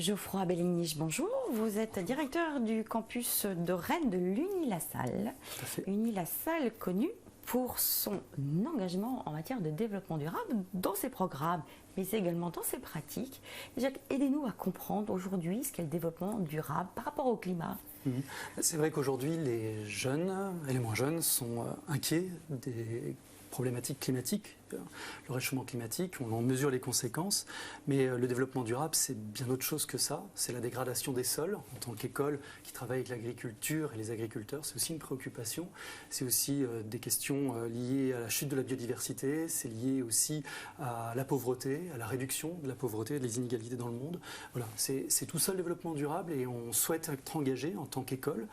Geoffroy Belléniche, bonjour. Vous êtes directeur du campus de Rennes de l'Uni-la-Salle. Tout à fait. Uni-la-Salle connue pour son engagement en matière de développement durable dans ses programmes, mais également dans ses pratiques. Déjà, aidez-nous à comprendre aujourd'hui ce qu'est le développement durable par rapport au climat. C'est vrai qu'aujourd'hui, les jeunes et les moins jeunes sont inquiets des problématiques climatiques, le réchauffement climatique, on en mesure les conséquences, mais le développement durable, c'est bien autre chose que ça. C'est la dégradation des sols. En tant qu'école qui travaille avec l'agriculture et les agriculteurs, c'est aussi une préoccupation. C'est aussi des questions liées à la chute de la biodiversité, c'est lié aussi à la pauvreté, à la réduction de la pauvreté et des inégalités dans le monde. Voilà, c'est tout ça le développement durable et on souhaite être engagé en tant qu'école,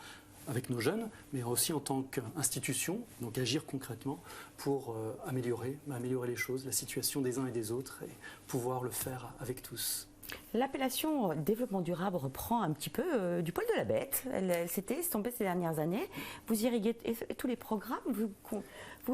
avec nos jeunes, mais aussi en tant qu'institution, donc agir concrètement pour améliorer les choses, la situation des uns et des autres, et pouvoir le faire avec tous. L'appellation développement durable reprend un petit peu du poil de la bête. Elle s'était estompée ces dernières années. Vous irriguez tous les programmes.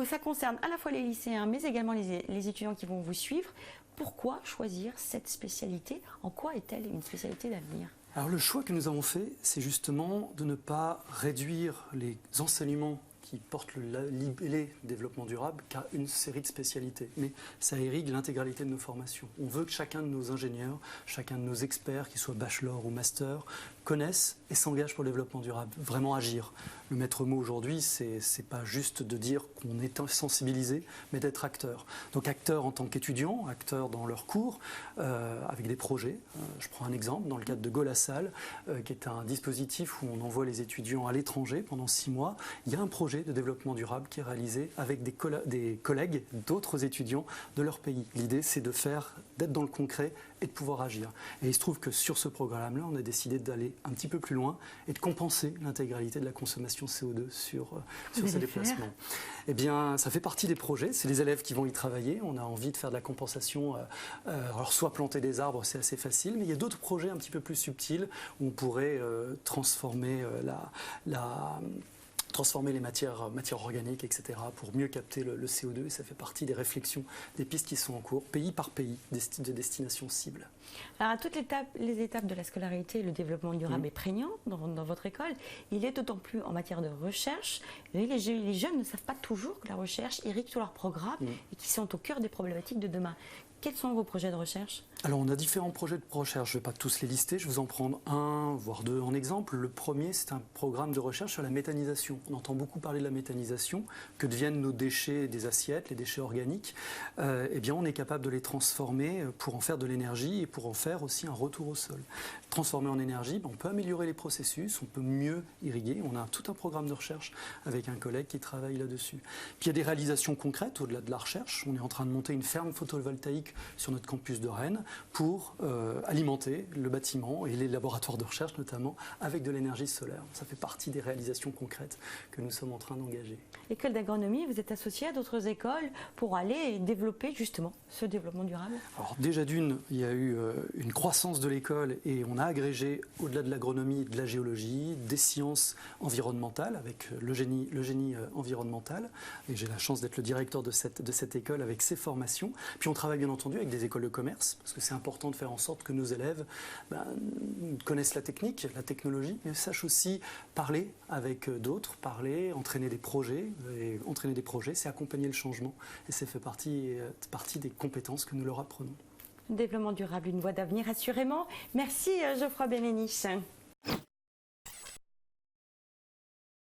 Ça concerne à la fois les lycéens, mais également les étudiants qui vont vous suivre. Pourquoi choisir cette spécialité? En quoi est-elle une spécialité d'avenir? Alors le choix que nous avons fait, c'est justement de ne pas réduire les enseignements qui portent le libellé développement durable qu'à une série de spécialités. Mais ça irrigue l'intégralité de nos formations. On veut que chacun de nos ingénieurs, chacun de nos experts, qu'ils soient bachelor ou master, connaissent et s'engagent pour le développement durable, vraiment agir. Le maître mot aujourd'hui, c'est pas juste de dire qu'on est sensibilisé, mais d'être acteur. Donc acteur en tant qu'étudiant, acteur dans leurs cours, avec des projets. Je prends un exemple, dans le cadre de Go la Salle, qui est un dispositif où on envoie les étudiants à l'étranger pendant 6 mois. Il y a un projet de développement durable qui est réalisé avec des collègues d'autres étudiants de leur pays. L'idée, c'est d'être dans le concret et de pouvoir agir. Et il se trouve que sur ce programme-là, on a décidé d'aller un petit peu plus loin et de compenser l'intégralité de la consommation CO2 sur ces déplacements. Eh bien, ça fait partie des projets. C'est les élèves qui vont y travailler. On a envie de faire de la compensation. Alors, soit planter des arbres, c'est assez facile, mais il y a d'autres projets un petit peu plus subtils où on pourrait transformer transformer les matières organiques, etc., pour mieux capter le CO2. Et ça fait partie des réflexions, des pistes qui sont en cours, pays par pays, de destination cible. Alors, à toutes les étapes de la scolarité, le développement durable est prégnant dans votre école. Il est d'autant plus en matière de recherche. Les jeunes ne savent pas toujours que la recherche irrigue tout leur programme et qu'ils sont au cœur des problématiques de demain. Quels sont vos projets de recherche? Alors, on a différents projets de recherche. Je ne vais pas tous les lister. Je vais vous en prendre un, voire deux en exemple. Le premier, c'est un programme de recherche sur la méthanisation. On entend beaucoup parler de la méthanisation. Que deviennent nos déchets des assiettes, les déchets organiques? Eh bien, on est capable de les transformer pour en faire de l'énergie et pour en faire aussi un retour au sol. Transformer en énergie, on peut améliorer les processus, on peut mieux irriguer. On a tout un programme de recherche avec un collègue qui travaille là-dessus. Puis il y a des réalisations concrètes au-delà de la recherche. On est en train de monter une ferme photovoltaïque sur notre campus de Rennes pour alimenter le bâtiment et les laboratoires de recherche notamment avec de l'énergie solaire. Ça fait partie des réalisations concrètes que nous sommes en train d'engager. École d'agronomie, vous êtes associé à d'autres écoles pour aller développer justement ce développement durable? Alors déjà d'une, il y a eu une croissance de l'école et on a agrégé au-delà de l'agronomie, de la géologie, des sciences environnementales avec le génie environnemental. Et j'ai la chance d'être le directeur de cette école avec ses formations. Puis on travaille bien entendu avec des écoles de commerce, parce que c'est important de faire en sorte que nos élèves connaissent la technique, la technologie, mais sachent aussi parler avec d'autres, entraîner des projets. Et entraîner des projets, c'est accompagner le changement. Et ça fait partie des compétences que nous leur apprenons. Développement durable, une voie d'avenir assurément. Merci Geoffroy Belléniche.